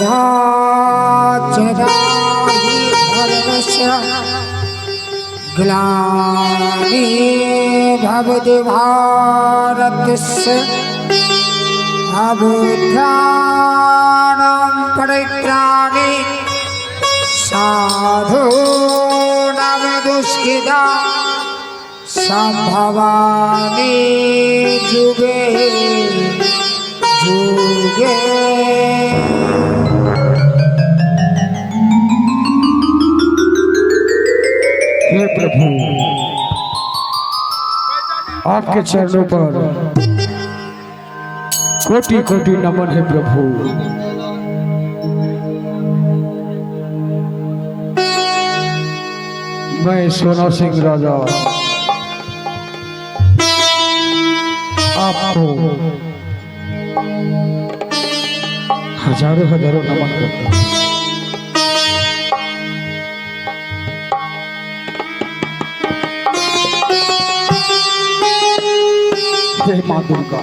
यदा जदा हि धर्मस्य ग्लानिर्भवति भारतस्य अभ्युत्थानं परित्राणे साधूनां दुष्कृता संभवामि जुगे जुगे। हे प्रभु, आपके चरणों पर कोटि कोटि नमन है प्रभु। मैं सोना सिंह राजा आपको हजारों हजारों नमन करता हूँ। हे माँ दुर्गा,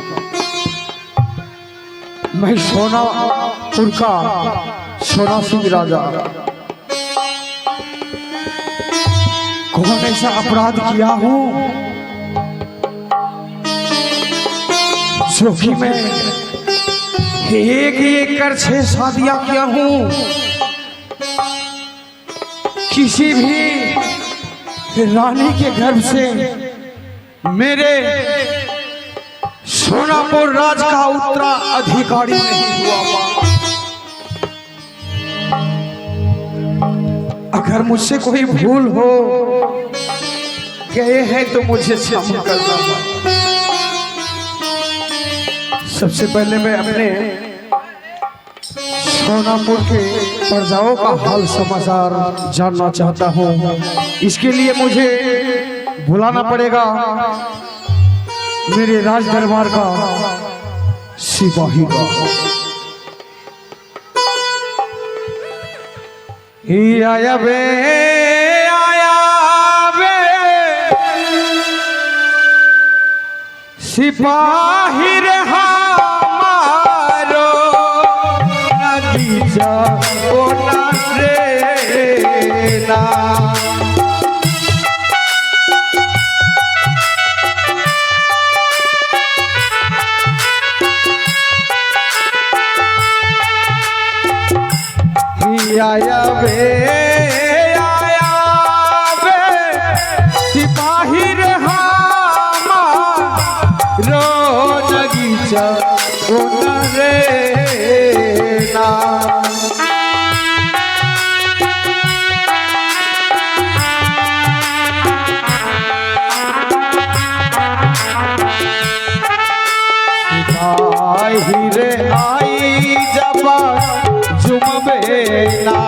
मैं सोनापुर का सोना सिंह राजा कौन ऐसा अपराध किया हूँ जो कि मैं एक एक कर 6 शादियां किया हूँ। किसी भी रानी के गर्भ से मेरे सोनापुर राज का उत्तराधिकारी नहीं हुआ। अगर मुझसे कोई भूल हो गए हैं तो मुझे क्षमा करना। सबसे पहले मैं अपने सोनापुर के प्रजाओं का हाल समाचार जानना चाहता हूँ। इसके लिए मुझे बुलाना पड़ेगा मेरे राज दरबार का सिपाही का। आया बे सिपाही रे हमारो नदी जाओ ना रे ना। आया बे सिपाही रे हमारो नगीचा कोना रे ना। सिपाही रे आई जबा जुमबेना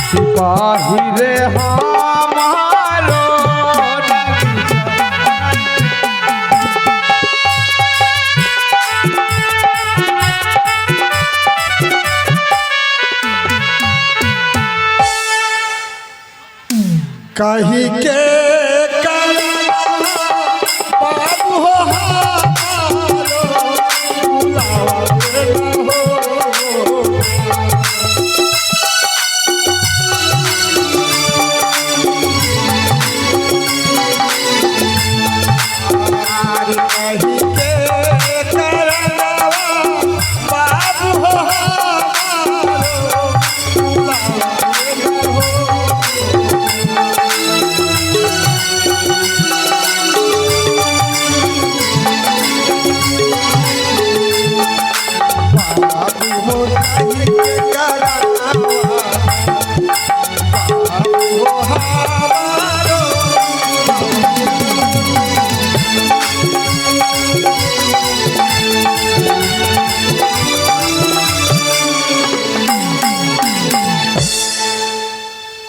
सिपाही रे हमारो कहीं के बाबू हो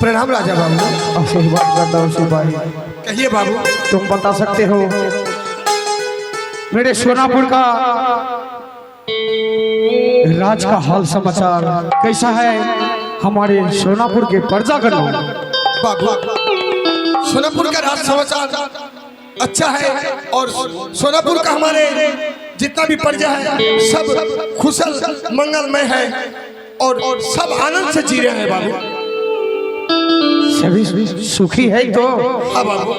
प्रणाम राजा बाबू। आशीर्वाद करता हूँ सिपाही। कहिए बाबू। तुम बता सकते हो मेरे सोनापुर का राज का हाल समाचार कैसा है? हमारे सोनापुर के प्रजागण बाबू, सोनापुर का राज समाचार अच्छा है और सोनापुर का हमारे जितना भी प्रजा है सब कुशल मंगलमय है। और सब आनंद से जी रहे हैं बाबू। सभी सुखी है तो, हाँ बाबू।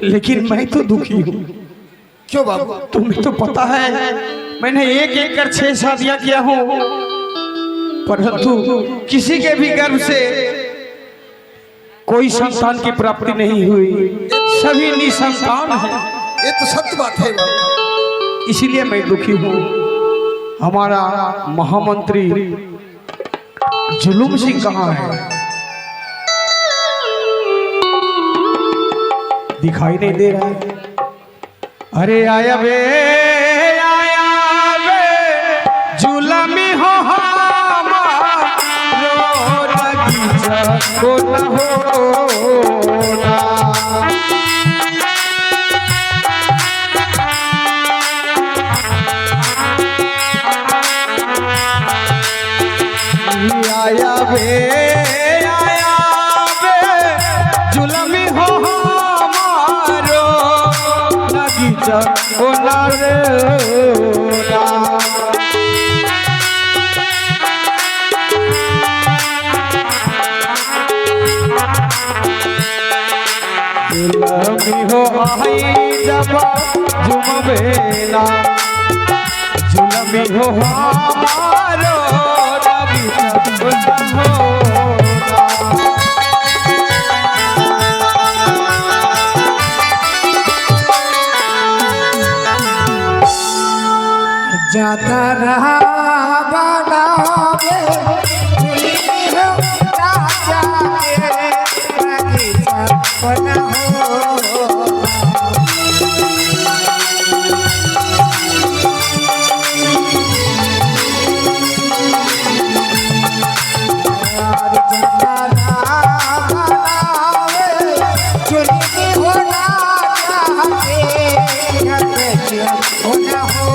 लेकिन मैं तो दुखी हूँ। क्यों बाबू? तुम्हें तो पता है मैंने एक एक कर 6 शादियां किया हूँ, परंतु किसी के भी गर्भ से कोई संतान की प्राप्ति नहीं हुई, सभी निसंतान हैं। ये तो सत्य बात है बाबू। इसीलिए मैं दुखी हूँ। हमारा महामंत्री जुलूम सिंह कहाँ है? दिखाई नहीं दे रहा है। अरे आया बे जुलमी हो हमारो नगीचा को न होना। आया बे जुलमी हो हमारो नगीचा को न रोना। जुलमी हो आई जब जुमबेला, जुलमी हो हमारो नगीचा को न होना। जाता रहा बनावे झूली हो राजा के बगीचा बना हो। जाता रहा बनावे झूली हो राजा के बगीचा बना हो।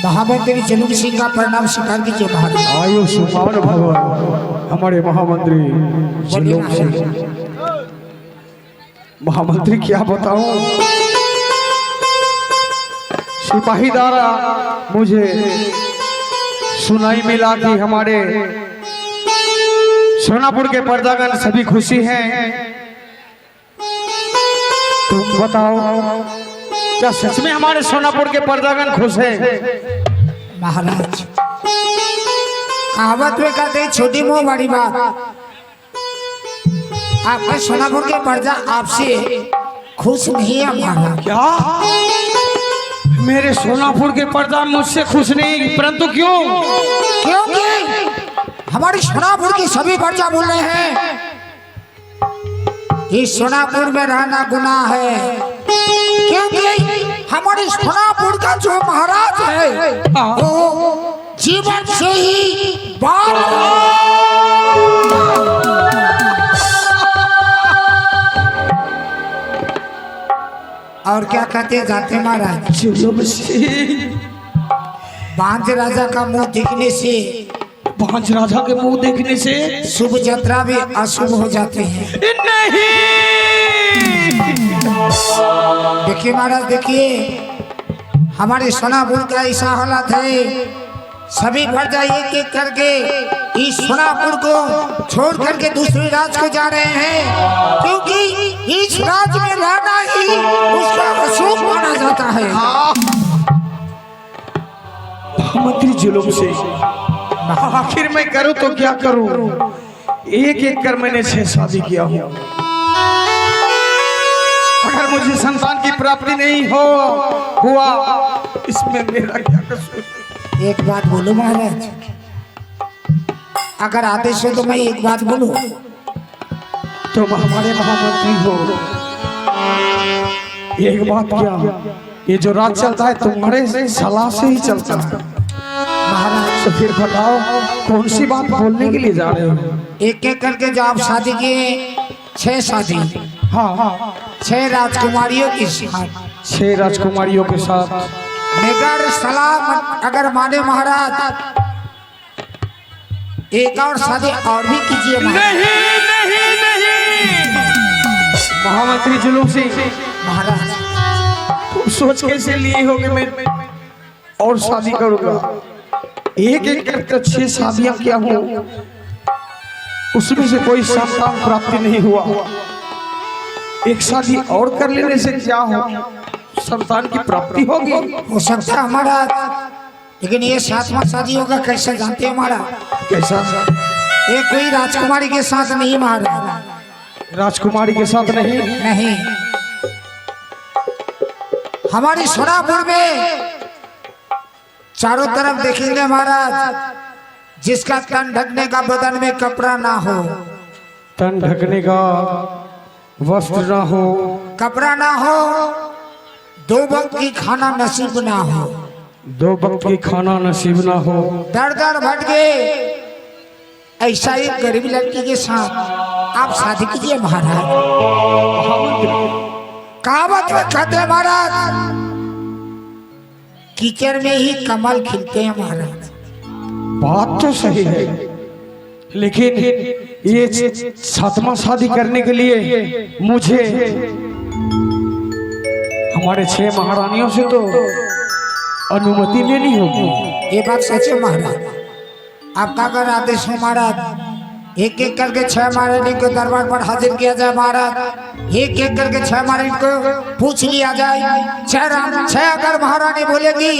महामंत्री जुलूम सिंह का प्रणाम स्वीकार कीजिए महाराज। आयु सुमान भगवान हमारे महामंत्री जुलूम सिंह। महामंत्री क्या बताऊं, सिपाही द्वारा मुझे सुनाई मिला कि हमारे सोनापुर के प्रजागण सभी खुशी हैं। तुम बताओ क्या सच में हमारे सोनापुर के प्रजागण खुश हैं? महाराज कहावत में कहते हैं छोटी मुंह बड़ी बात। आपका सोनापुर के प्रजा आपसे खुश नहीं है महाराज। क्या मेरे सोनापुर के प्रजा मुझसे खुश नहीं, परंतु क्यों? क्योंकि हमारे सोनापुर की सभी प्रजा बोल रहे हैं इस सोनापुर में रहना गुनाह है, क्योंकि हमारे सोनापुर का जो महाराज है वो जीवन से ही और क्या कहते जाते महाराज, बांझ राजा का मुंह देखने से, बांझ राजा के मुंह देखने से शुभ यात्रा भी अशुभ हो जाते हैं। नहीं देखिए महाराज, देखिए हमारे सोनापुर का ऐसा हालत है, सभी प्रजा एक एक करके इस सोनापुर को छोड़ करके दूसरे राज्य को जा रहे हैं, क्योंकि इस राज्य में रहना ही उसका अशुभ माना जाता है। महामंत्री जुलूम से आखिर मैं करूं तो क्या करूं? एक एक कर मैंने 6 शादी किया हूं। अगर मुझे संतान की प्राप्ति नहीं हुआ इसमें मेरा क्या कसूर? एक बात बोलो महाराज, अगर आदेश हो तो मैं एक बात बोलूं। तुम हमारे महामंत्री हो, एक बात क्या, ये जो राज चलता है तुम्हारे सलाह से ही चलता है महाराज तो फिर बताओ कौन सी बात बोलने के लिए जा रहे हो? एक एक करके जो आप शादी किए 6 शादी, हाँ 6 राजकुमारियों के साथ, 6 राजकुमारियों के साथ। मगर सलाम अगर माने महाराज, एक और शादी और भी कीजिए महाराज। महामंत्री जुलूम सिंह, महाराज तुम सोच कैसे लिए हो कि मैं और शादी करूंगा? एक एक करके 6 शादियां किया हूं, उसमें से कोई संतान प्राप्ति नहीं हुआ। एक शादी और कर लेने से क्या हो, संतान की प्राप्ति होगी। हो सकता है महाराज, लेकिन ये 7वां शादी होगा कैसे जानते हैं महाराज? कैसा? ये कोई राजकुमारी के साथ नहीं महाराज, राजकुमारी के साथ नहीं? नहीं। हमारी सोनापुर में चारों तरफ देखेंगे महाराज, जिसका तन ढकने का बदन में कपड़ा ना हो, तन ढकने का वस्त्र ना हो, कपड़ा ना हो, 2 वक्त की खाना नसीब ना हो, 2 वक्त की खाना नसीब ना हो, दर दर भटके, ऐसा एक गरीब लड़की के साथ आप शादी कीजिए महाराज। कहावत में कहते हैं महाराज, कीचड़ में ही कमल खिलते हैं महाराज। बात तो सही है, लेकिन ये 7वां शादी करने के लिए मुझे हमारे 6 महारानियों से तो अनुमति लेनी होगी। ये बात सच है महाराज। आपका अगर आदेश हो महाराज, एक एक करके 6 महारानी को दरबार पर हाजिर किया जाए महाराज। एक एक करके 6 महारानी को पूछ लिया जाए। 6 अगर महारानी बोलेगी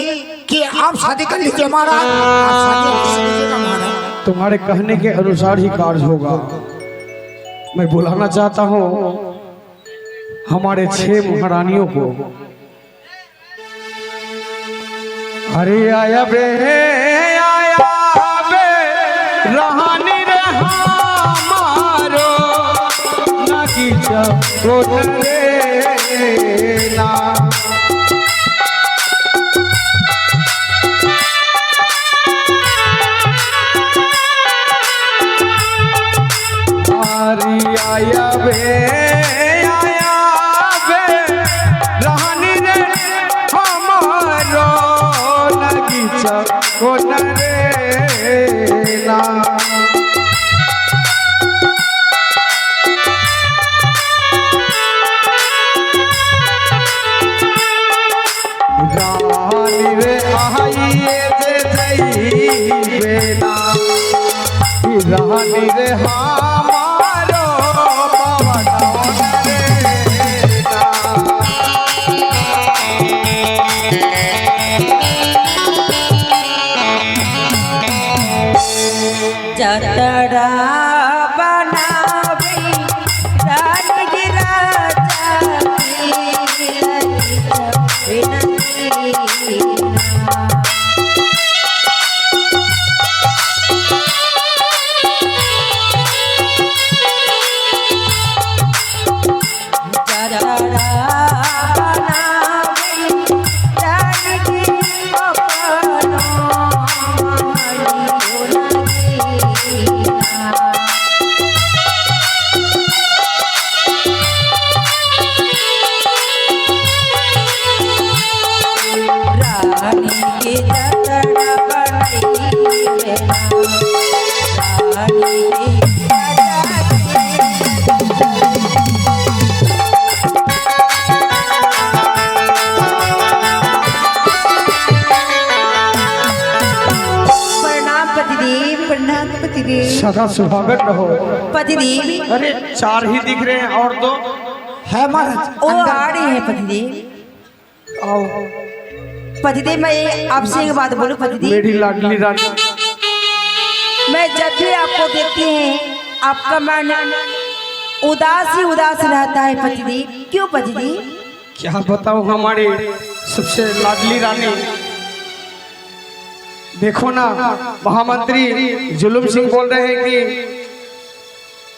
कि आप शादी कर लीजिए महाराज, आप शादी कर लीजिएगा महाराज। तुम्हारे कहने के अनुसार ही कार्य होगा। मैं बुलाना चाहता हूँ हमारे 6 महारानियों को। अरे आया बे रहानी रे हमारो नगीचा रे ना। आया बे रहानी रे हमारो नगीचा रे ना। रानी रे आइए जे जइबे ना, रानी रे हमारो पवन रे ना। जतरा बनावे रानी राजा सदा सुहागन रहो पतिदेव। अरे 4 ही दिख रहे हैं और 2 है महाराज। वो आ रहे हैं पतिदेव। आओ। पतिदेव मैं आपसे एक बात बोलूं पतिदेव। मेरी लाडली रानी, मैं जब भी आपको देखती हैं आपका मन उदास ही उदास रहता है पतिदेव, क्यों पतिदेव? क्या बताऊं हमारे सबसे लाडली रानी। देखो ना, महामंत्री जुलूम सिंह बोल रहे हैं कि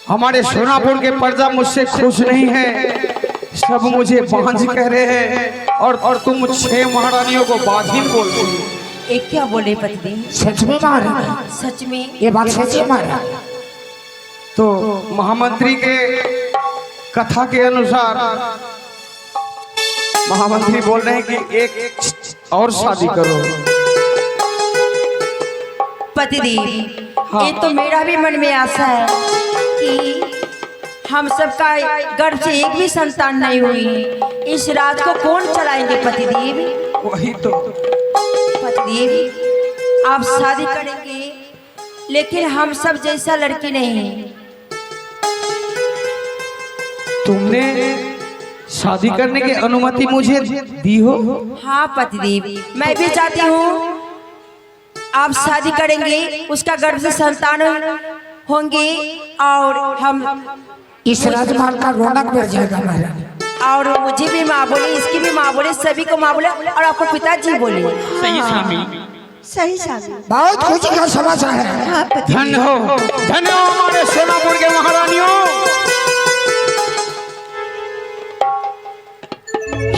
हमारे सोनापुर के प्रजा मुझसे खुश नहीं है, सब मुझे बांझ कह रहे हैं और तुम 6 महारानियों को बाझिन बोल रही हो। ये क्या बोले पतिदेव? सच में मारा? सच में? ये बात सच में मारा? तो महामंत्री के कथा के अनुसार महामंत्री बोल रहे हैं कि एक और शादी करो। पतिदेव, हाँ। ये तो मेरा भी मन में आशा है कि हम सबका गर्भ से एक भी संतान नहीं हुई। इस राज को कौन चलाएंगे पतिदेव? वही तो। पतिदेव, आप शादी करेंगे लेकिन हम सब जैसा लड़की नहीं। तुमने शादी करने की अनुमति मुझे दी हो? हाँ पतिदेव, मैं भी चाहती हूँ आप शादी करेंगे, उसका गर्भ से संतान होंगे और हम इस राजमहल का रौनक बढ़ जाएगा महारानी। और मुझे भी माँ बोले, इसकी भी माँ बोले, सभी को माँ बोले और आपको पिताजी बोले। सही स्वामी। सही शादी। बहुत खुशी का समाचार है। हाँ पतिदेव। धन्य हो हमारे सोनापुर के महारानियों।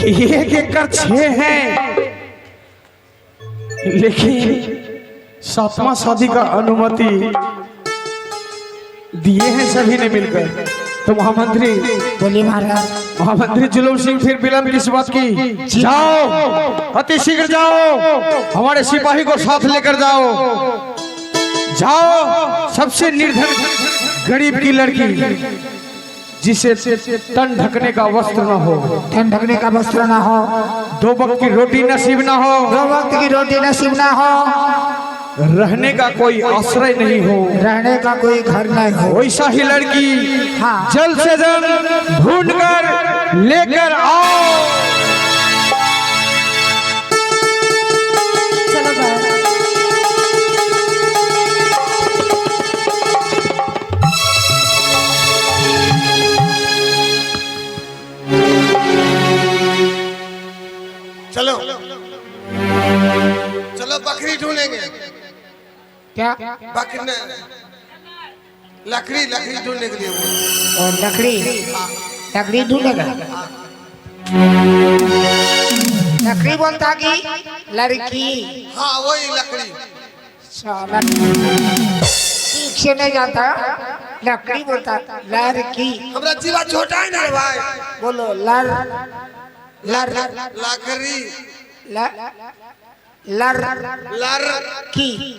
एक एक कर 6 हैं, लेकिन 7वां शादी का अनुमति दिए हैं सभी ने मिलकर। तो महामंत्री बोलिए महाराज। महामंत्री जुलूम सिंह फिर विलंब किस बात की? जाओ, अति शीघ्र जाओ, हमारे सिपाही को साथ लेकर जाओ। जाओ, सबसे निर्धन गरीब की लड़की जिसे तन ढकने का वस्त्र न हो, तन ढकने का वस्त्र ना हो, 2 वक्त की रोटी नसीब ना हो, 2 वक्त की रोटी नसीब ना हो, रहने का कोई आश्रय नहीं हो, रहने का कोई घर नहीं हो, वैसा ही लड़की हाँ। जल्द से जल्द ढूंढ कर लेकर आओ। चलो भाई। चलो चलो बकरी ढूंढेंगे। क्या? बकरी लकड़ी ढूंढने के लिए बोल। और लकड़ी ढूंढेगा। लकड़ी बोलता कि लड़की। हाँ वही लकड़ी। साला ठीक से नहीं जाता, लकड़ी बोलता लड़की। हमारा जीवा छोटा है ना भाई। बोलो लकड़ी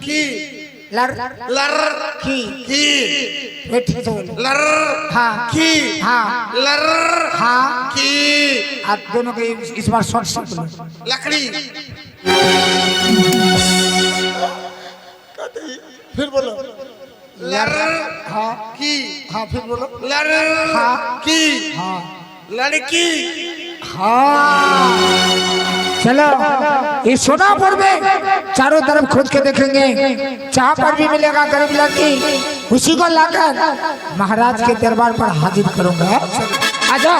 की लर की की बैठी तो बोलो। लर हाँ की हाँ लर हाँ की। आप दोनों के इस बार शॉर्ट शॉर्ट बोलो। लकड़ी फिर बोलो। लर हाँ की हाँ फिर बोलो। लर हाँ की हाँ लड़की। हाँ चलो, इस सोनापुर में चारों तरफ खोज के देखेंगे, जहाँ पर भी मिलेगा गरीब लड़की उसी को लाकर महाराज के दरबार पर हाजिर करूंगा। आ जाओ।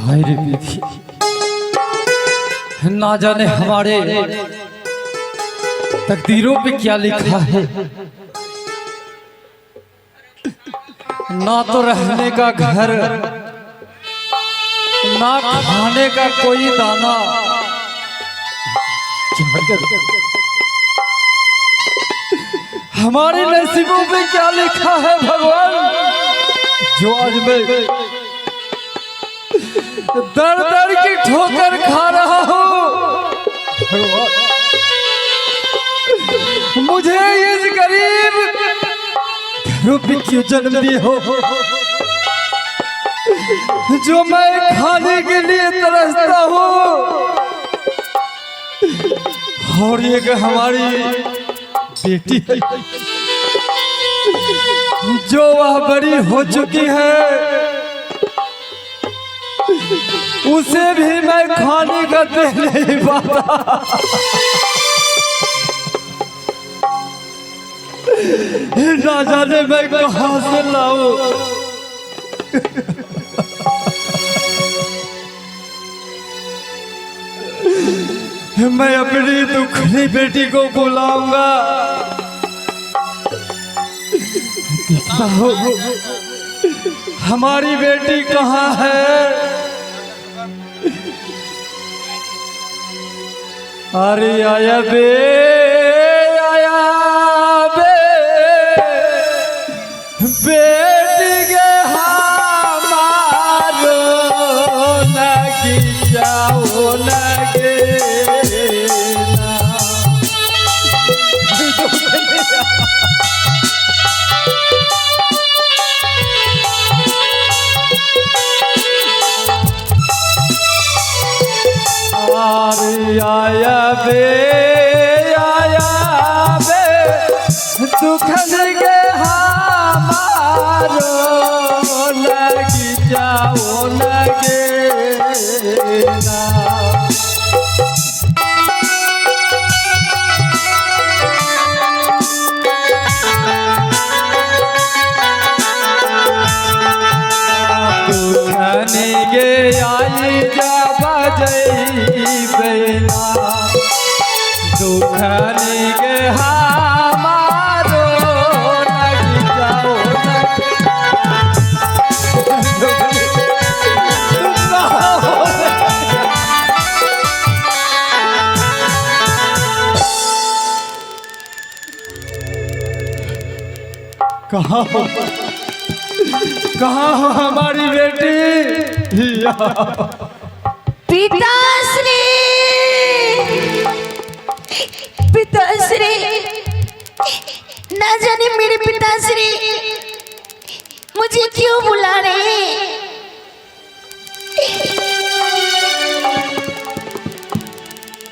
मेरी विधि, ना जाने हमारे तकदीरों पे क्या लिखा है। ना तो रहने का घर, ना खाने का कोई दाना। हमारे नसीबों पे क्या लिखा है भगवान, जो आज मैं दर दर की ठोकर खा रहा हूँ। मुझे इस गरीब घरों पे क्यों जन्म दिए हो, जो मैं खाने के लिए तरसता हूँ। और ये कि हमारी बेटी है, जो वह बड़ी हो चुकी है, उसे भी मैं खाने का दे नहीं पाता। ना जाने मैं कहाँ से लाऊं। मैं अपनी दुखड़ी बेटी को बुलाऊंगा। देखता हूँ हमारी बेटी कहाँ है। अरे आया बे, आया बे, बेटी के हमारो लगी जाओ लगे आया बे दुखन के हमारो लगी जाओ लगे ना। दुखन गे आई जा बजई बेना दुखन गे हमारो लगी जाओ कहाँ हो, कहाँ हो हमारी बेटी। पिताश्री, पिताश्री, ना जाने मेरे पिताश्री मुझे क्यों बुला रहे हैं।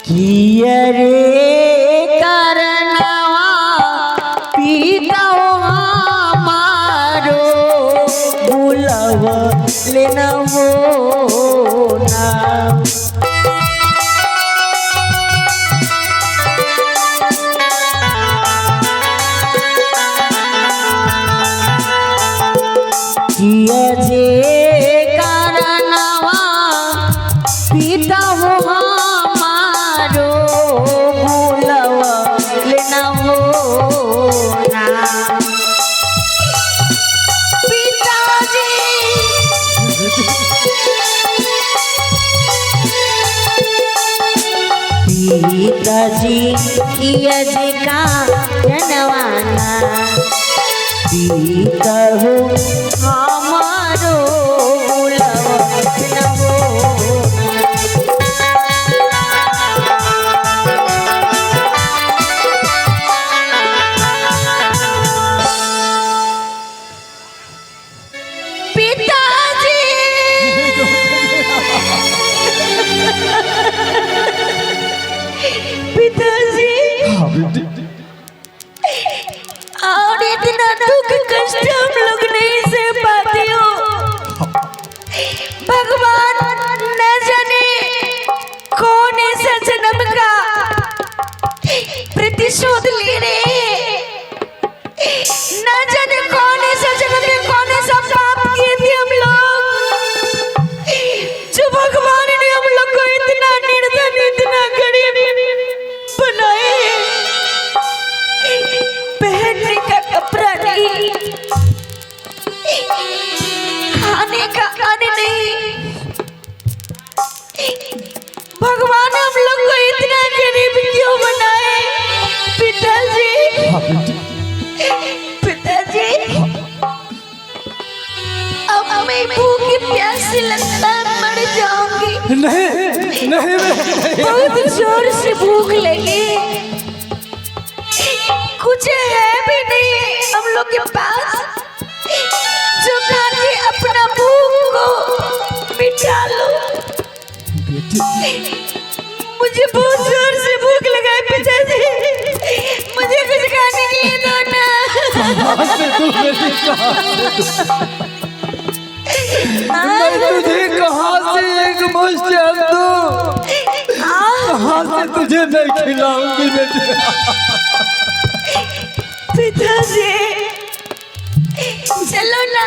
किया रे करनवा पिता हमारो बुलाव लेना वो ना। किया जे करनवा पिता हो हमारो बुलाव लेना वो ना। पिताजी पिताजी किया जे करनवाना पिता हो हमारो बुलाव लेना वो पिताजी। पिताजी और इतना दुख कष्ट हम लोग नहीं सह पाते हो। भगवान न जाने कौन ऐसा जन्म का प्रतिशोध ले रहे हैं। न जाने कौन ऐसा जन्म में कौन ऐसा पाप किए थे हम लोग जो भगवान ने हम लोग को इतना निर्धन इतना गरीब बनाए। पहनने का कपड़ा नहीं, खाने का अन्न नहीं। भगवान हम लोग को इतना गरीब क्यों बनाए। पिताजी, पिताजी अब मैं भूखी प्यासी लगता मर जाऊंगी। नहीं नहीं बहुत जोर से भूख लगी, कुछ है भी नहीं हम लोग के पास जो खा के अपना भूख को मिटा लो। मुझे बहुत जोर से भूख लगा है पिताजी, मुझे कुछ खाने के लिए दो ना। मैं तुझे कहाँ से एक मुश्त दूं, कहाँ से तुझे मैं खिलाऊंगी बेटी। पिताजी चलो ना,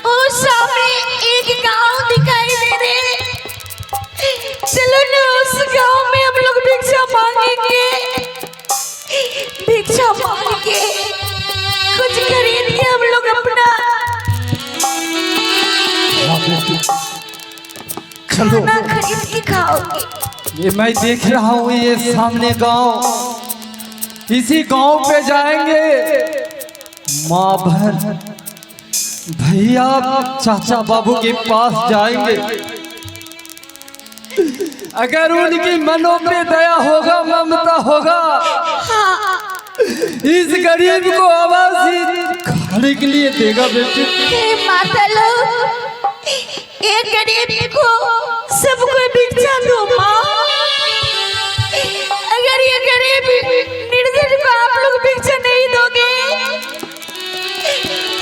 उस सामने एक गांव दिखाई दे रहे, चलो ना उस गांव में हम लोग भिक्षा मांगेंगे, भिक्षा मांग के कुछ खरीद के हम लोग अपना चलो खाना खरीद के खाओगे। ये मैं देख रहा हूँ, ये सामने गांव, इसी गांव पे जाएंगे। माँ बहन भैया चाचा बाबू के पास जाएंगे। अगर उनकी मनों पे दया होगा, ममता होगा, इस गरीब को आवाज खाने के लिए देगा बेटे। हे माता लोग, एक गरीब को सबको भिक्षा दो माँ। अगर ये गरीब निर्धन को आप लोग भिक्षा नहीं दोगे,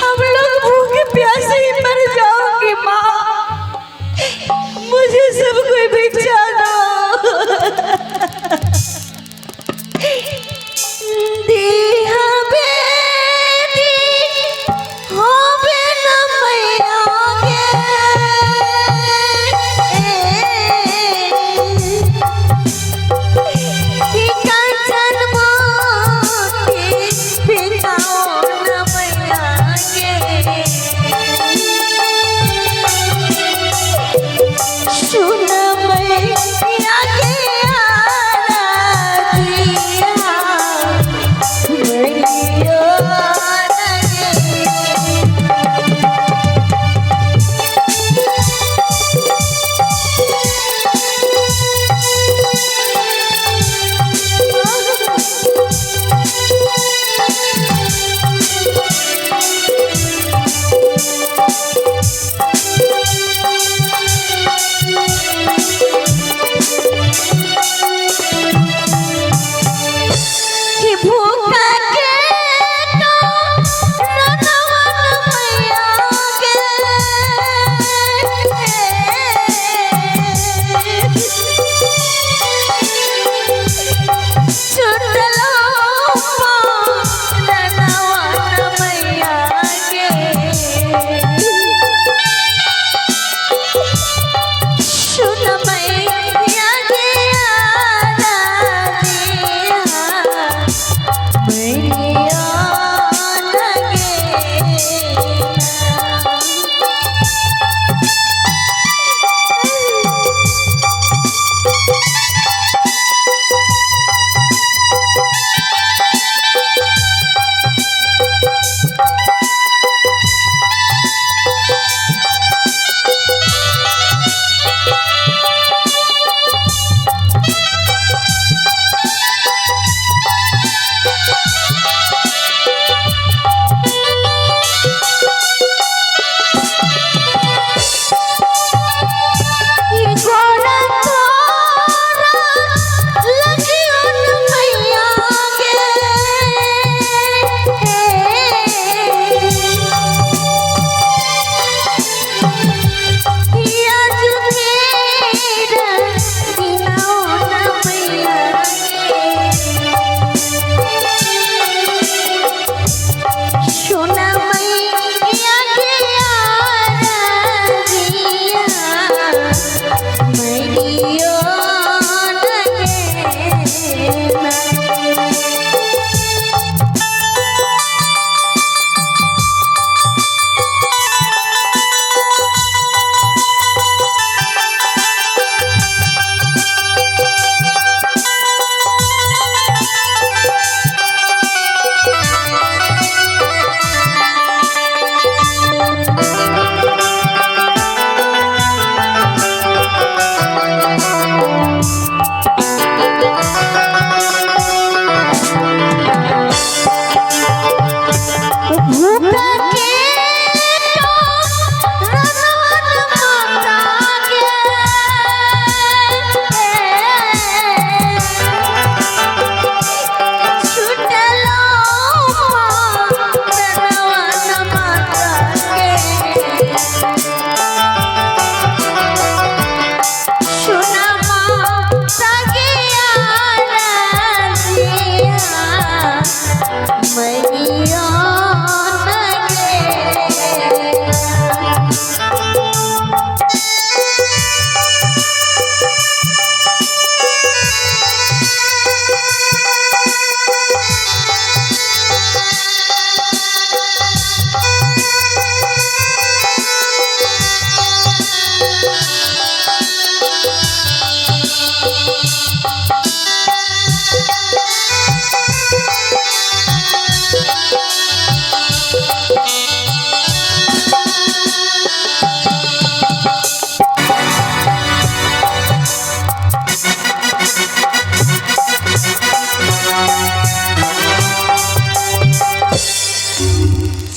हम लोग भूखे प्यासे ही मर जाओगे माँ। मुझे सबको भिक्षा दो। देहा बेटी हो बेना मैया गे।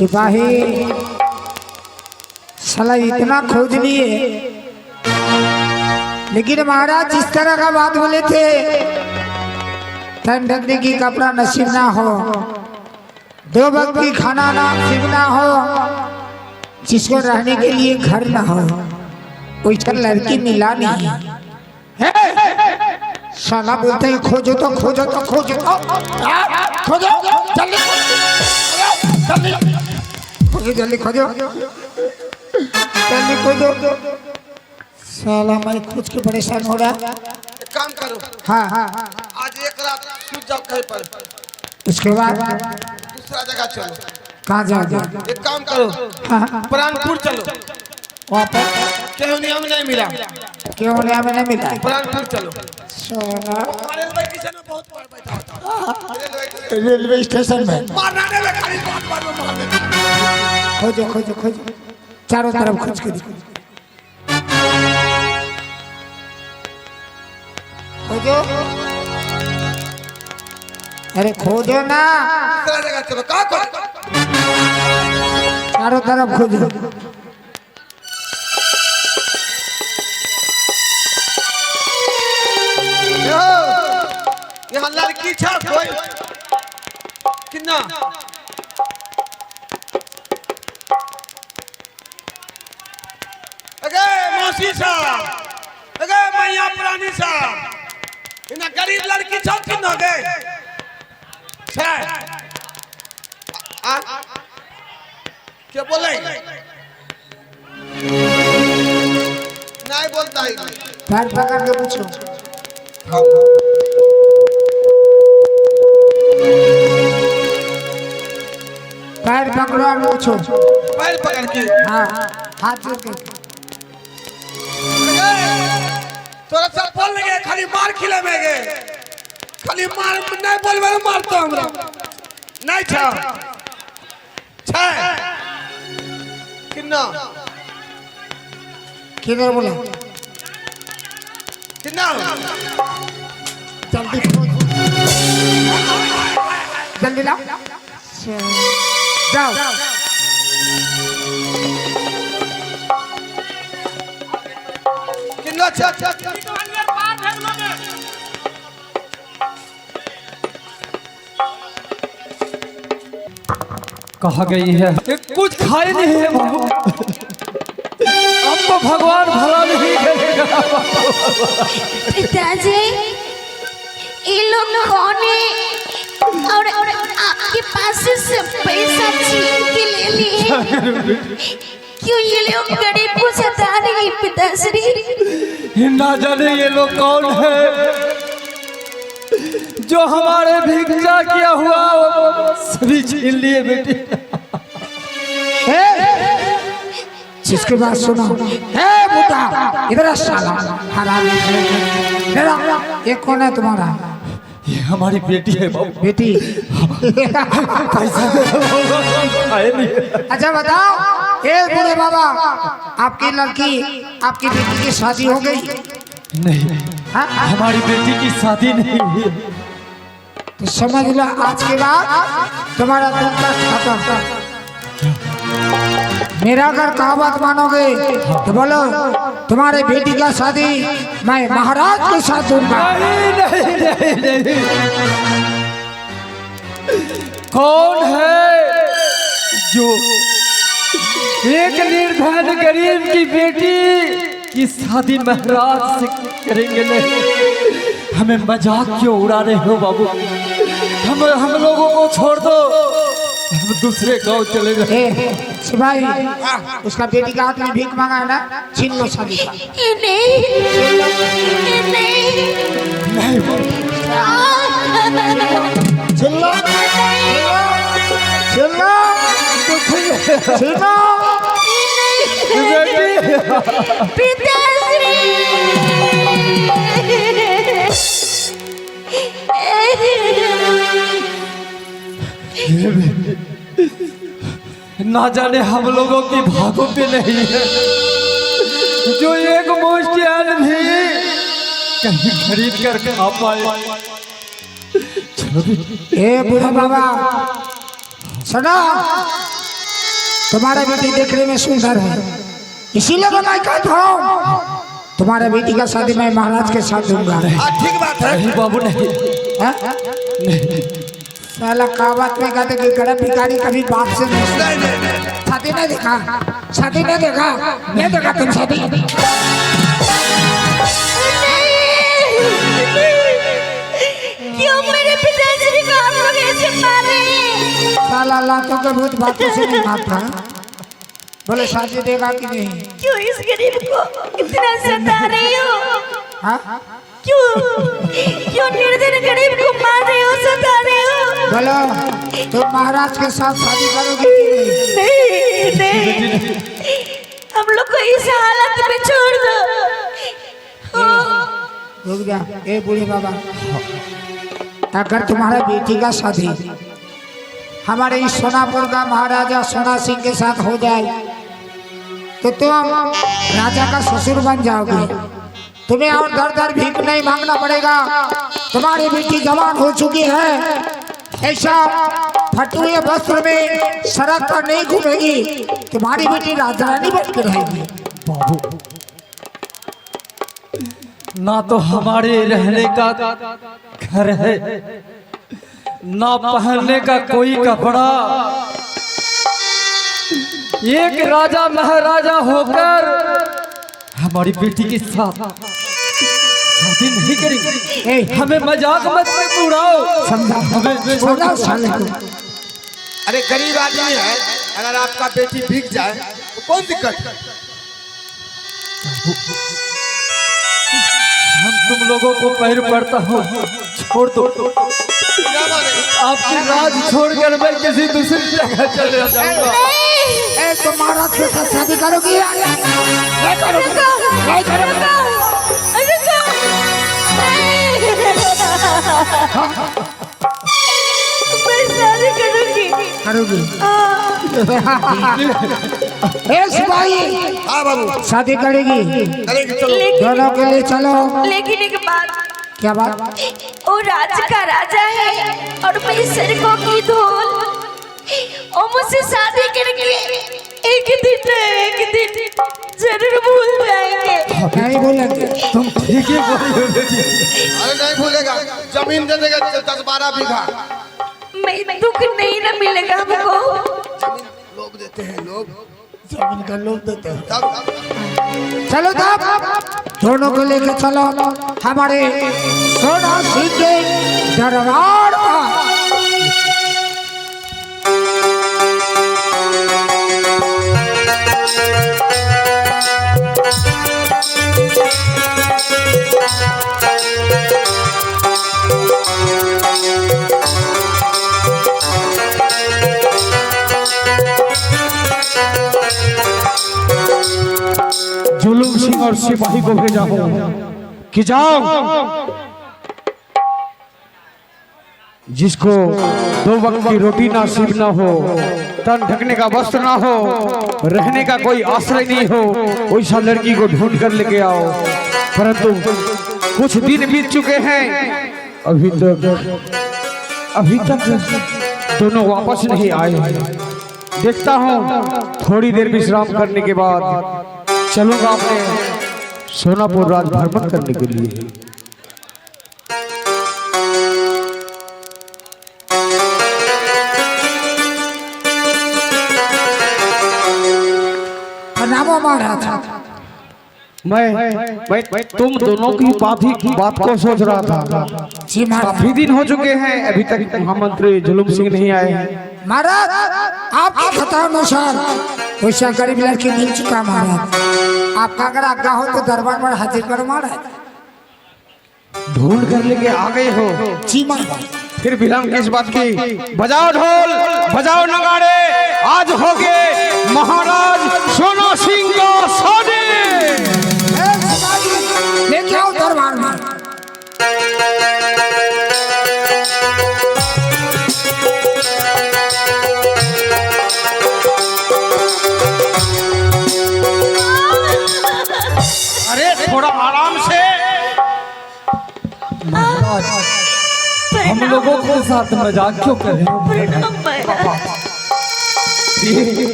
सिपाही साला इतना खोज लिए, लेकिन महाराज जिस तरह का बात बोले थे, तन ढकने की कपड़ा नसीब ना हो, 2 वक्त की खाना नसीब ना हो, जिसको रहने के लिए घर ना हो, कोई लड़की मिला नहीं है। साला बोलते हैं खोजो तो खोजो तो खोजो तो खोजो, जल्दी जल्दी जल्दी खोजो, जल्दी खोजो। साला मैं खोज के परेशान हो रहा। एक काम करो, हाँ हाँ, आज एक रात सूझ जाओ कहीं पर, उसके बाद दूसरा जगह चलो। कहाँ जाओ? एक काम करो, हाँ, प्राणपुर चलो, वहाँ पर केहुनिया में नहीं मिला, क्यों नहीं मिला? प्राणपुर चलो। साला रेलवे स्टेशन में बहुत बार बैठा होता है। रेलवे स्टेशन में मारना नहीं लगा, खाली बात में मार देता। खोजो खोजो खोजो, चारों तरफ खोज के देखो, खोजो, अरे खोजो ना, दूसरा जगह चलो। कहाँ खोजो? चारों तरफ खोजो। यहाँ लड़की छा कोई किन्ना? अगे मौसी साहब, अगे मैया पुरानी साहब, इन्हें गरीब लड़की छा किन्ना गए? छा क्या बोले? नहीं बोलता है। पैर पकड़ के पूछो। पैर पकड़ो और पूछो। पैर पकड़ के, हाँ, हाथ जोड़ के। तोरा सब बोल लगे, खाली मार खिले में गए, खाली मार नहीं बोलवे मारतो हमरा नहीं छा छा किन्ना किधर बोला? किन्ना जल्दी खोज, जल्दी लाओ, जाओ। किन्ना छा कहा गई है ये कुछ खाए नहीं है बाबू, अब तो भगवान भला नहीं करेगा। पिताजी ये लोग कौन है और आपके पास से पैसा छीन के ले लिए? क्यों ये लोग गरीबों से सता रहे हैं पिताश्री? ना जाने ये लोग कौन है जो हमारे भिक्षा किया हुआ सभी छीन लिए बेटी। जिसके बाद सुनो, हे बुढ़ा इधर साला हरामी, ये कौन है तुम्हारा? ये हमारी बेटी है बाबू। बेटी? पैसा खाए नहीं। अच्छा बताओ, ए बूढ़े बाबा, आपकी लड़की, आपकी बेटी की शादी हो गई? नहीं, हाँ? हमारी बेटी की शादी नहीं हुई। तो समझ लो आज के बाद तुम्हारा दुख कष्ट खत्म। मेरा अगर कहावत मानोगे तो बोलो तुम्हारे बेटी का शादी मैं महाराज के साथ दूंगा। नहीं नहीं नहीं नहीं, कौन है जो एक निर्धन गरीब की बेटी की शादी महाराज से करेंगे? नहीं, हमें मजाक क्यों उड़ा रहे हो बाबू? हम लोगों को छोड़ दो, हम दूसरे गांव चले जाए। सिपाही, उसका बेटी का हाथ में भीख मांगा है ना, छीन लो शादी का। नहीं नहीं नहीं चिल्ला चिल्ला चिल्ला पिताश्री ना जाने हम लोगों की भागों पे नहीं है जो एक मुश्किल भी कहीं खरीद कर खा पाए। चलो ए बूढ़ा बाबा सुनो, तुम्हारा बेटी देखने में सुंदर है, इसीलिए मैं कहता हूँ तुम्हारे बेटी का शादी मैं महाराज के साथ दूंगा। ठीक बात है। नहीं बाबू नहीं। हाँ? साला कहावत में कहते कि गरीब भिखारी कभी बाप से नहीं। शादी नहीं देखा, शादी नहीं देखा, नहीं देखा तुम शादी। क्यों मेरे पिताजी को आप लोग ऐसे मारे? साला लातों के भूत बातों से नहीं मारता। बोले शादी देगा कि नहीं? क्यों इस गरीब को इतना सता रही हो? हाँ? क्यों निर्धन गरीब को मार रहे हो, सता रहे हो? बोलो तुम महाराज के साथ शादी करोगे कि नहीं? नहीं, हम लोग को इस हालत में छोड़ दो। रुक जा, ए बूढ़े बाबा, अगर तुम्हारा बेटी का शादी हमारे इस सोनापुर का महाराजा सोना सिंह के साथ हो जाए तो तुम राजा का ससुर बन जाओगे। तुम्हें और दर दर भीख नहीं मांगना पड़ेगा। तुम्हारी बेटी जवान हो चुकी है, ऐसा फटुए वस्त्र में सड़क पर नहीं घूमेगी। तुम्हारी बेटी राजा रानी बन के रहेगी। बाबू ना तो हमारे रहने का घर है, ना पहनने का कोई कपड़ा। एक राजा महाराजा होकर हमारी बेटी के साथ शादी नहीं करेंगे। हमें मजाक मत में उड़ाओ। समझा साले को। अरे गरीब आदमी है, अगर आपका बेटी भीग जाए तो कौन दिक्कत है? हम तुम लोगों को पैर पड़ता हूँ, छोड़ दो। आपकी राज छोड़कर मैं किसी दूसरी जगह चले जाऊंगा। ए तुम महाराज के साथ शादी करोगी? नहीं करोगी? नहीं करोगी? मैं शादी करूंगी। करोगी? ए सिपाही, हाँ बाबू, शादी करेगी? करेगी। चलो दोनों के लिए चलो। लेकिन एक बात, क्या बात? वो राज्य का राजा है और मैं सड़कों की धूल, और मुझसे शादी करके एक दिन जरूर भूल जाएंगे। नहीं भूलेंगे। तुम ठीक ही बोली हो बेटी। अरे नहीं भूलेगा, जमीन दे देगा 10-12 बीघा। मैं दुख नहीं ना मिलेगा हमको। जमीन लोग देते हैं, लोग जमीन का लोग देते हैं। तब चलो तब दोनों को लेकर चलो हमारे सोना सिंह के दरबार पर। जुलूम सिंह और सिपाही को भेजा हो कि जाओ, जिसको 2 वक्त की रोटी नसीब ना हो, तन ढकने का वस्त्र ना हो, रहने का कोई आश्रय नहीं हो, वैसा लड़की को ढूंढ कर लेके आओ। परंतु कुछ दिन बीत चुके हैं, अभी तक दोनों वापस नहीं आए। देखता हूँ थोड़ी देर विश्राम करने के बाद चलूंगा अपने सोनापुर राज भ्रमण करने के लिए। प्रणामो महाराज। मैं तुम दोनों की बात को सोच रहा था। जी महाराज। काफी दिन हो चुके हैं, अभी तक महामंत्री जुलूम सिंह नहीं आए हैं। महाराज आपके खतानुसार वैसा गरीब लड़की मिल चुका महाराज। आपका अगर आज्ञा हो तो दरबार पर हाजिर करो महाराज। ढूंढ कर लेके आ गए हो? जी महाराज। फिर विलंब किस बात की? बजाओ ढोल, बजाओ नगाड़े, आज हो गए महाराज सोना सिंह का शादी। लेके आओ दरबार में। अरे थोड़ा आराम से। महाराज हम लोगों के साथ मजाक क्यों कर रहे हो? प्रणाम महाराज।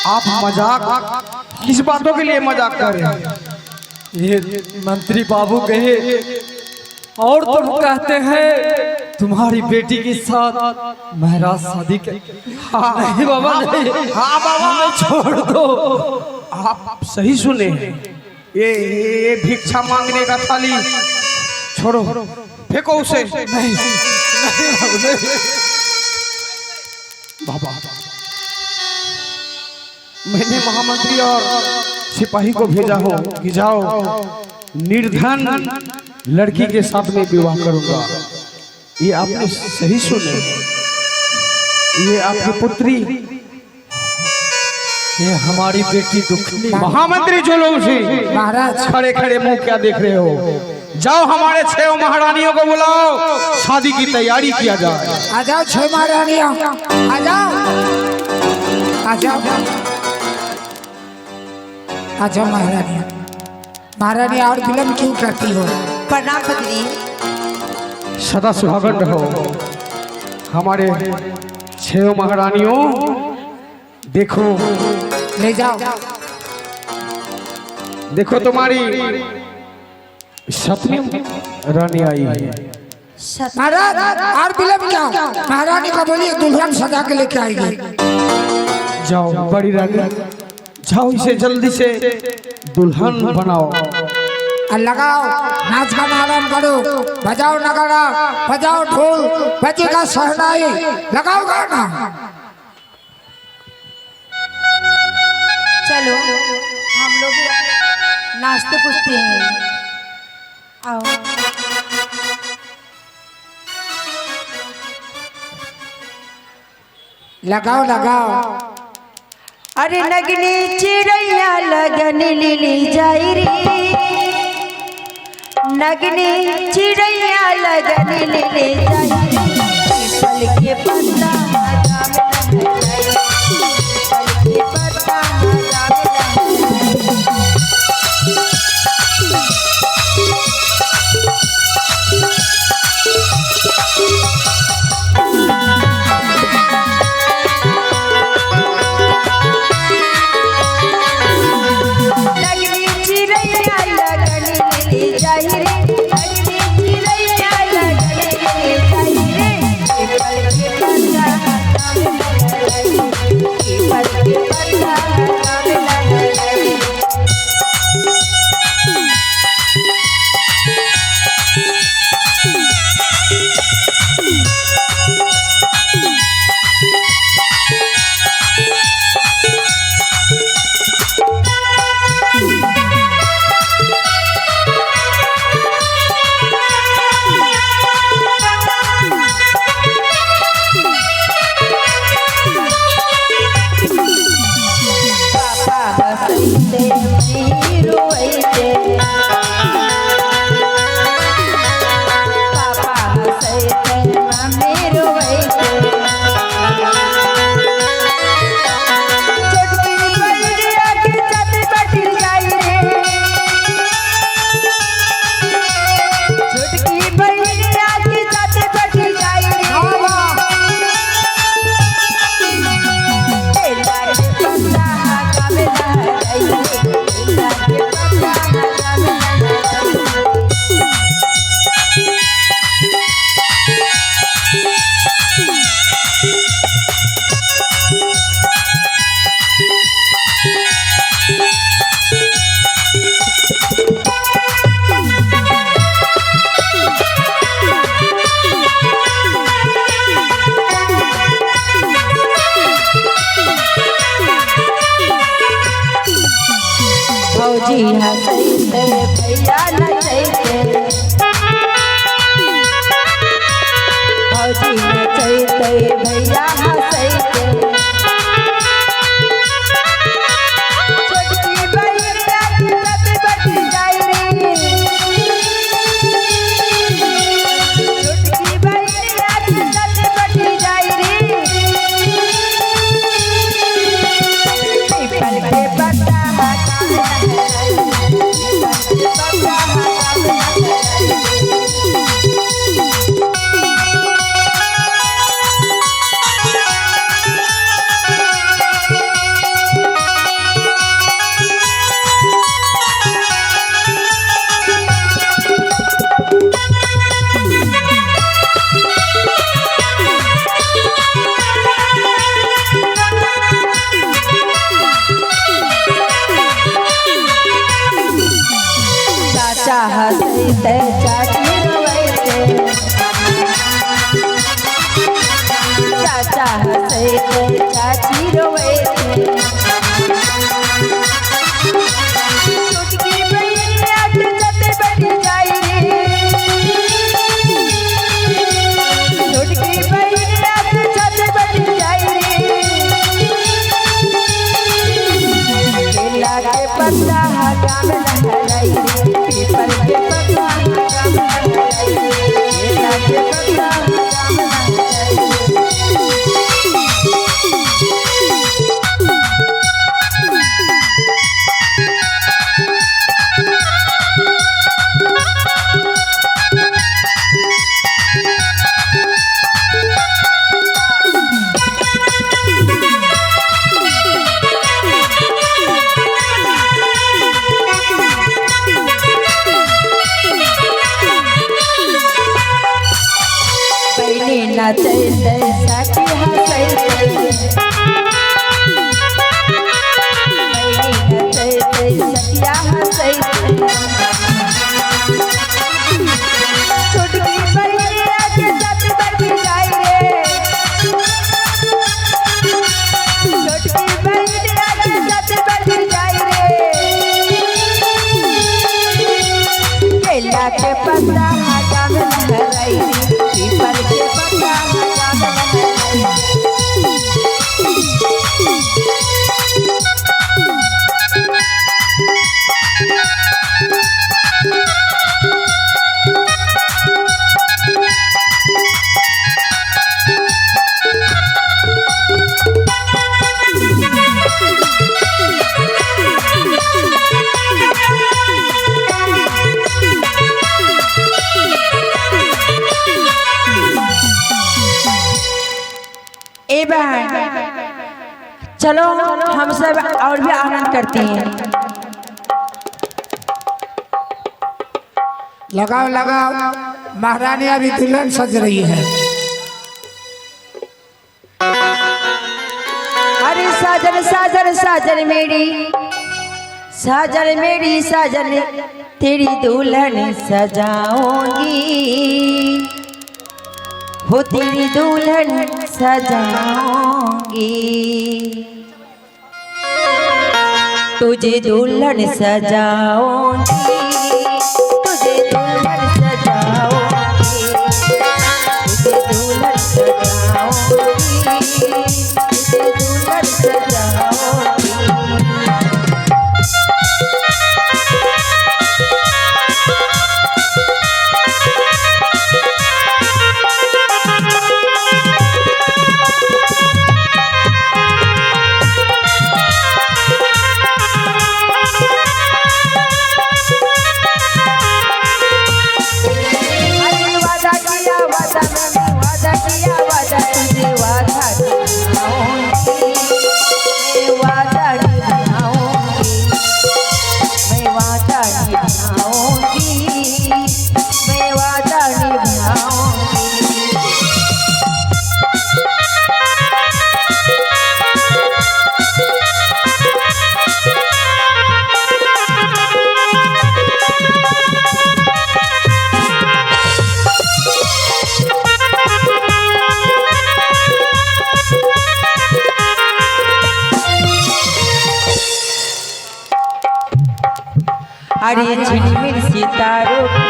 आप मजाक किस बातों के लिए मजाक कर रहे हैं? ये मंत्री बाबू कहे और तुम कहते हैं तुम्हारी बेटी के साथ महाराज शादी कर। नहीं बाबा नहीं, हाँ बाबा, हमें छोड़ दो। आप सही सुने हैं। ये भिक्षा मांगने का थाली छोड़ो, फेंको उसे। नहीं बाबू नहीं। बाबा, मैंने महामंत्री और सिपाही को भेजा हो कि जाओ निर्धन लड़की के साथ में विवाह करूंगा। ये आपने सही सुने, ये आपकी पुत्री, ये हमारी बेटी दुखनी। महामंत्री जुलूम से महाराज खड़े खड़े मुंह क्या देख रहे हो? जाओ हमारे 6 महारानियों को बुलाओ, शादी की तैयारी किया जाए। आ जाओ 6 महारानियां, आ जाओ आ जाओ आ जाओ महारानियां। महारानियां और विलम्ब क्यों करती हो? प्रणाम पत्नी। सदा सुहागन रहो हमारे 6 महारानियों। देखो ले जाओ, देखो तुम्हारी 7वीं रानी आई है। महाराज और विलम्ब क्या? महारानी को बोलिए दुल्हन सजा के लेके आएगी। जाओ बड़ी रानी, जाओ इसे जल्दी से दुल्हन बनाओ। और लगाओ नाच गाना आराम करो, बजाओ नगाड़ा, बजाओ ढोल, बजेगा शहनाई, लगाओ गाना। चलो हम लोग नाचते पूछते हैं। आओ। लगाओ लगाओ। अरे नगनी चिड़ैया लगन लिली जाई रे, नगनी चिड़ैया लगन लिली जाई रे, पीपल के पत्ता जाम लहराई, पीपल के पत्ता जाम लहराई। भौजी हंसैते भैया नचैते, भौजी नचैते भैया हंसैते, छोटकी बहिनिया की सत बटी जाई रे, छोटकी बहिनिया की सत बटी जाई रे, पीपल के पत्ता बहनी नचैते सखी हंसैते बहनी नचैते सखिया हंसैते छोटकी बहनी के साथ बैठ जाई रे छोटकी बहनी के साथ बैठ जाई रे केला के पत्ता हजाम लहराई पीपल के पत्ता हजाम लहराई ए बहन चलो हम सब और भी आनंद करते हैं। लगाओ लगाओ, महारानी अभी दुल्हन सज रही है। अरे साजन साजन साजन मेरी साजन तेरी दुल्हन सजाऊंगी हो तेरी दुल्हन सजाऊंगी तुझे दुल्हन सजाऊंगी तुझे दुल्हन सजाऊंगी तुझे दुल्हन सजाऊंगी तुझे दुल्हन सजाऊंगी। अरे झिलमिल सितारों की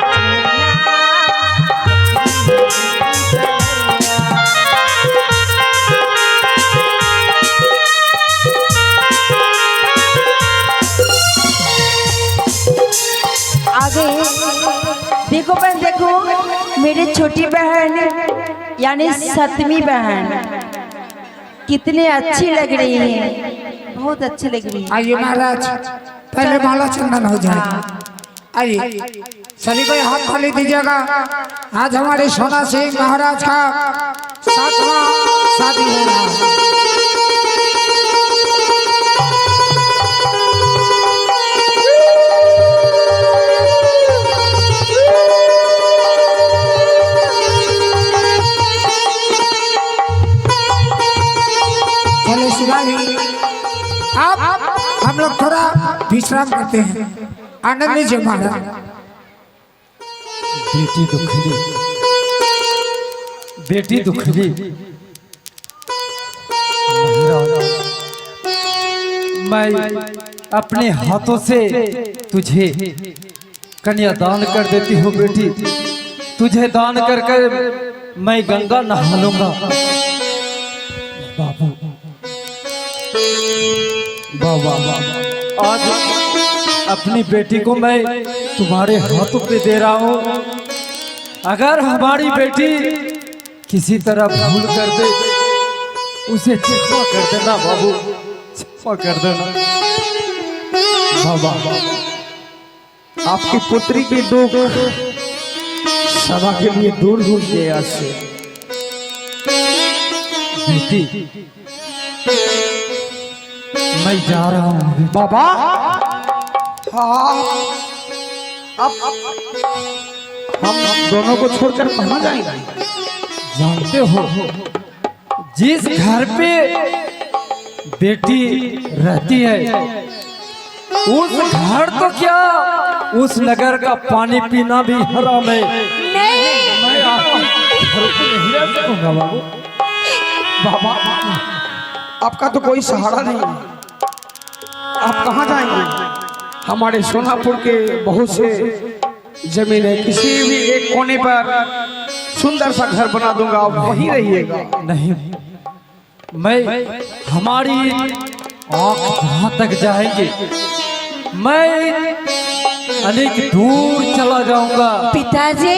आगे देखो बहन देखो मेरी छोटी बहन यानी सतमी बहन कितने अच्छी लग रही है, बहुत अच्छी लग रही है। आइए महाराज पहले माला चंदन हो जाए। आइए सभी को हाथ खाली दीजिएगा। आज हमारे सोना सिंह महाराज का 7वां शादी हो रहा है। चलो शिवाजी आप हम लोग थोड़ा विश्राम करते हैं। आनंद लीजिए महाराज। बेटी दुखड़ी मैं अपने हाथों से तुझे कन्यादान कर देती हूँ बेटी। तुझे दान कर कर मैं गंगा नहा लूंगा। बाबू बाबा आज अपनी बेटी को मैं तुम्हारे हाथों पे दे रहा हूँ। अगर हमारी बेटी किसी तरह भूल कर दे उसे क्षमा कर देना बाबू, क्षमा कर देना। बाबा आपकी पुत्री की दुख सदा के लिए दूर हो गया से। बेटी मैं जा रहा हूँ बाबा हाँ अब हम दोनों को छोड़कर कहाँ जाएंगे? जानते हो जिस घर पे बेटी रहती है उस घर तो क्या उस नगर का पानी पीना भी हराम है। नहीं मैं आपके घर को नहीं रह सकूंगा बाबू। बाबा आपका तो कोई सहारा नहीं है, आप कहाँ जाएंगे? हमारे सोनापुर के बहुत से जमीन है, किसी भी एक कोने पर सुंदर सा घर बना दूंगा, आप वहीं रहिएगा। नहीं मैं हमारी आँख जहाँ तक जाएंगे मैं अनेक दूर चला जाऊंगा। पिताजी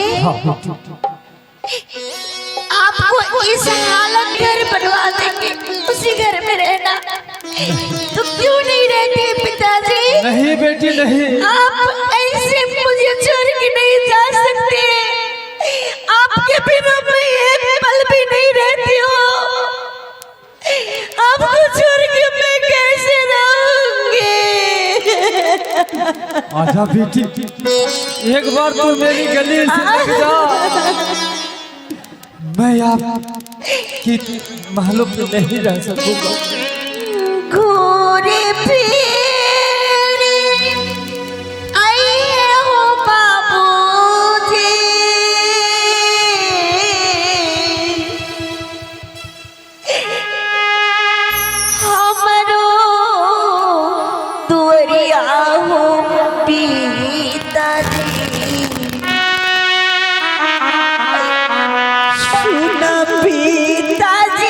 आपको इस हालत घर बनवा देंगे, उसी घर में रहना तो क्यों नहीं रहते पिताजी? नहीं बेटी नहीं, आप ऐसे मुझे छोड़ के नहीं जा सकते, आपके बिना मैं एक पल भी नहीं रहती हूँ, आपको छोड़ के मैं कैसे रहूंगी? आजा बेटी एक बार तो मेरी गली से लग जा, मैं आपकी महलों पे नहीं रह सकूंगा। घोड़े फिर आए हो बाबूजी, हमरो दुआरिया हो पिताजी, सुन पिताजी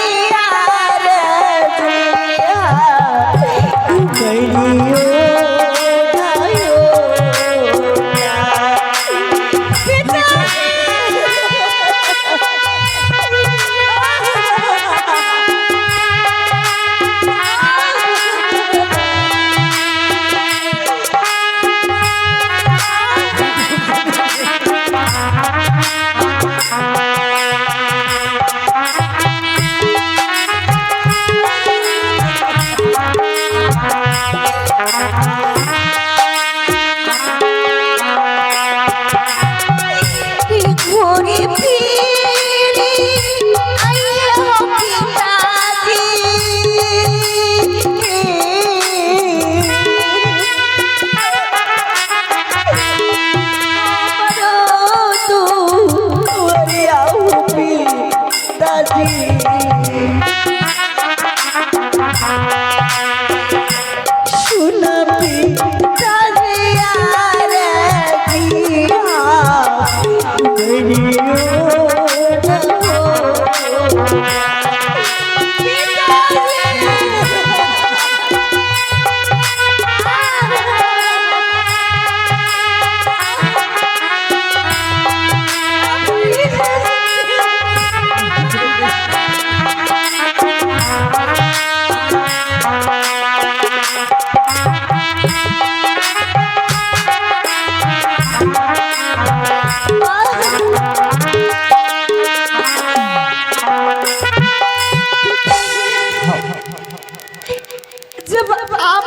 जब आप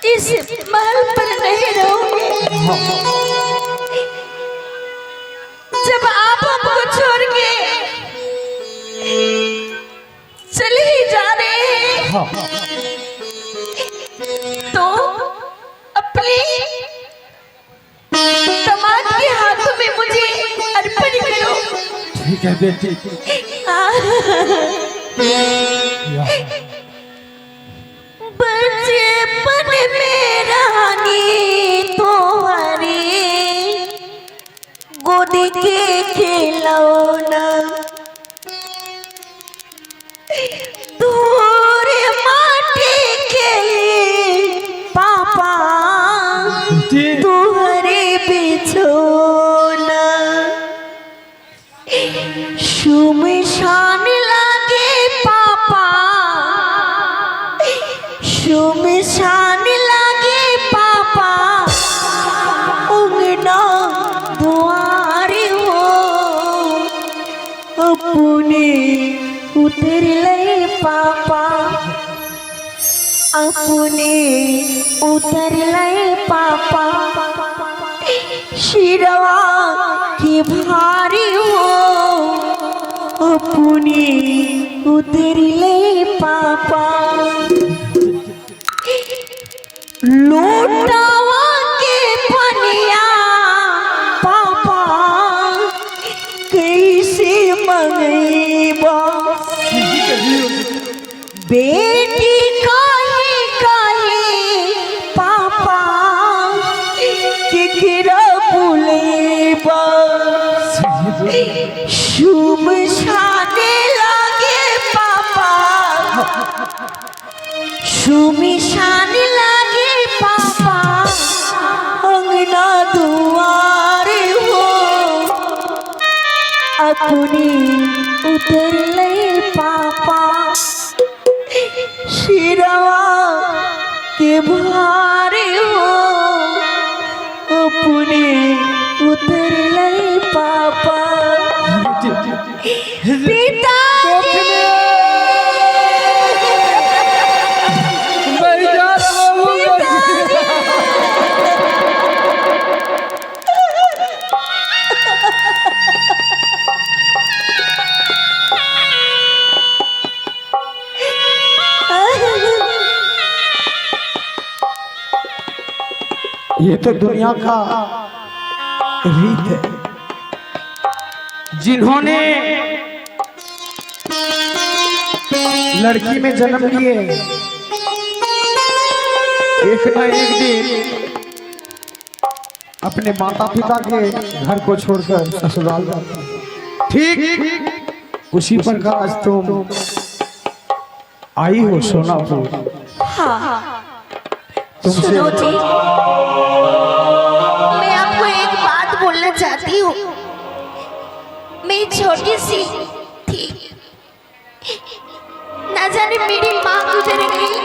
इस महल पर नहीं रहोगे, जब आप हमको छोड़ के चले ही जा रहे हैं तो अपने दामाद के हाथों में मुझे अर्पण करो। ठीक है बेटी। बचपन में रानी तुम्हारी गोदी के खिलौना, दूर माटी के पापा तुम्हारे बिछोना, शुमशान लागे पापा, शुमशान लागे पापा, उंगना दुआरे हो अपने उतर ले पापा, अपने उतर ले पापा, शिरवा की भारी हो अपनी उतरले पापा लोटावा के पनिया पापा कैसे मंगेबा बेटी काहे पापा केकरा बुलेबा शुभ शाने लागे पापा शुमिशान लागे पापा अंगना दुआर हो अपनी उतर ले पापा शिरवा के भार हो अपनी उतर ले पापा पिता मैं जा रहा हूँ ये तो दुनिया का रीत है। जिन्होंने लड़की में जन्म लिए एक न एक दिन अपने माता पिता के घर को छोड़कर ससुराल जाते हैं। ठीक उसी प्रकार आज तुम आई हो सोनापुर। तुमसे सुनो जी, मैं आपको एक बात बोलना चाहती हूँ। मैं छोटी सी थी, ना जाने मेरी माँ गुजर गई,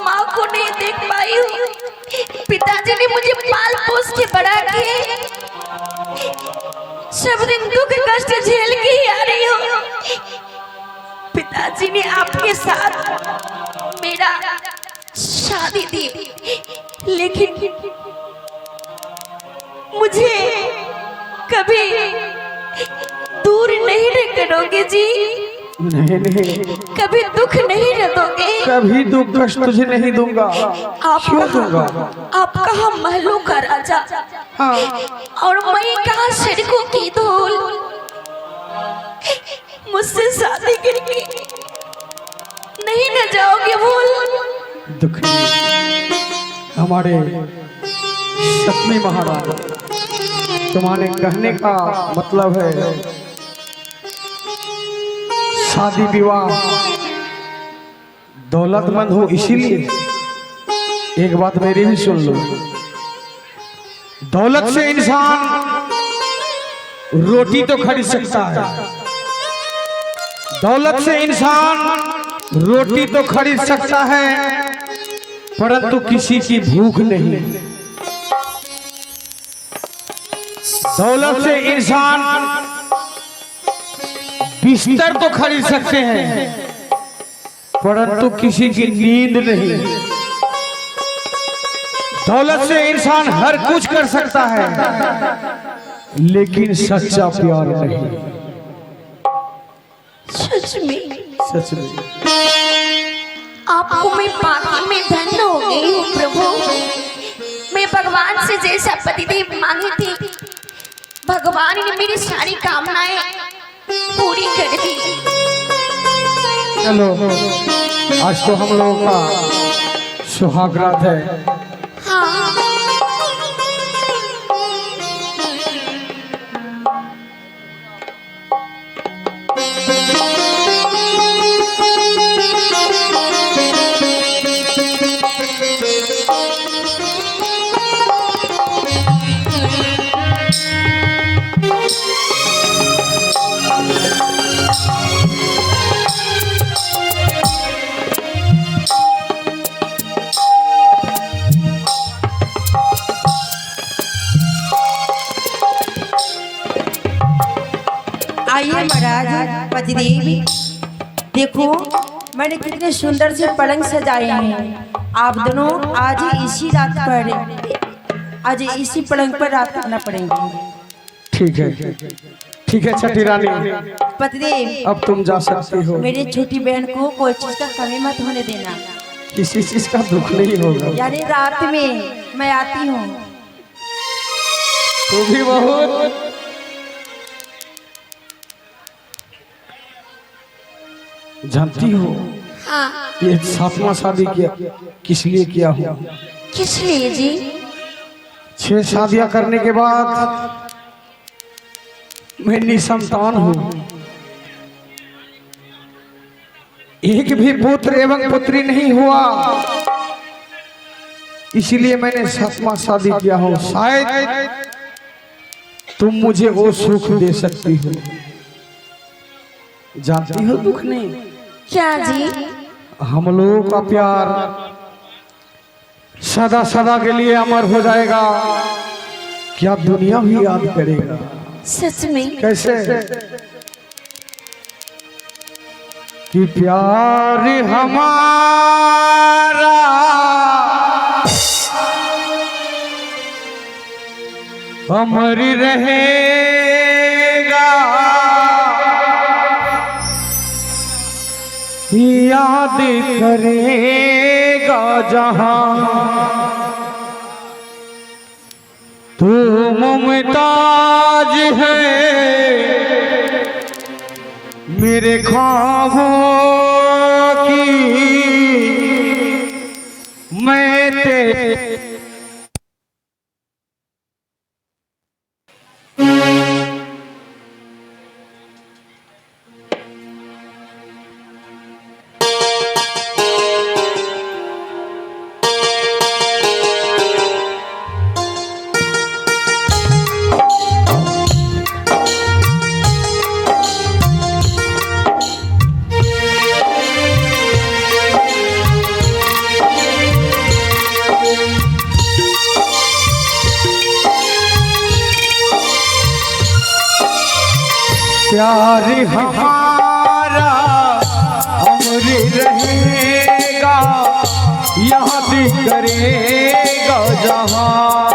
माँ को नहीं देख पाई हूँ। पिताजी ने मुझे पाल पोस के बड़ा किए, सब दिन दुख कष्ट झेल के ही आ रही हूँ। पिताजी ने आपके साथ मेरा शादी दी, लेकिन मुझे कभी दूर नहीं करोगे जी? नहीं, कभी दुख नहीं न दोगे? कभी दुख कष्ट तुझे नहीं दूंगा। आप क्यों दूंगा? आप कहाँ महलों का राजा और मैं कहाँ सड़कों की धूल। मुझसे शादी करके नहीं न जाओगे भूल? दुख नहीं। हमारे सतमी महाराज तुम्हारे कहने का मतलब है शादी विवाह दौलतमंद हो, इसीलिए एक बात मेरी भी सुन लो। दौलत से इंसान रोटी तो खरीद सकता है, दौलत से इंसान रोटी तो खरीद सकता है, परंतु किसी की भूख नहीं। दौलत से इंसान बिस्तर तो खरीद सकते हैं, परंतु किसी की नींद नहीं। दौलत से इंसान हर कुछ कर सकता है, लेकिन सच्चा प्यार नहीं। सच में सच में आपको मैं पाती में धन्य हो गई हूँ प्रभु। मैं भगवान से जैसा पतिदेव मांगी थी, भगवान ने मेरी सारी कामनाएं पूरी कर दी। चलो आज तो हम लोगों का सुहाग रात है। हाँ, आइए महाराज पतिदेव, देखो मैंने कितने सुंदर से पलंग सजाए हैं। आप दोनों आज ही इसी रात पर आज इसी पलंग पर रात करना पड़ेंगे। ठीक है छठी रानी, पतिदेव अब तुम जा सकती हो। मेरी छोटी बहन को कोई चीज का कमी मत होने देना। किसी चीज का दुख नहीं होगा। यानी रात में मैं आती हूँ। तू भी बहुत जानती हो ये 7वां शादी किया किस लिए किया हूँ? किस लिए जी? 6 शादियां करने के बाद मैं निसंतान हूँ। एक भी पुत्र एवं पुत्री नहीं हुआ, इसीलिए मैंने 7वां शादी किया हूँ। शायद तुम मुझे वो सुख दे सकती हो। जानती हो दुख नहीं, क्या जी? हम लोगों का प्यार सदा सदा के लिए अमर हो जाएगा। क्या दुनिया भी याद करेगा। सच में? कैसे? कि प्यार हमारा अमर रहेगा, याद करेगा जहां तू मुमताज है मेरे ख्वाबों की। मैं प्यार हमारा अमर रहेगा, याद करेगा जहां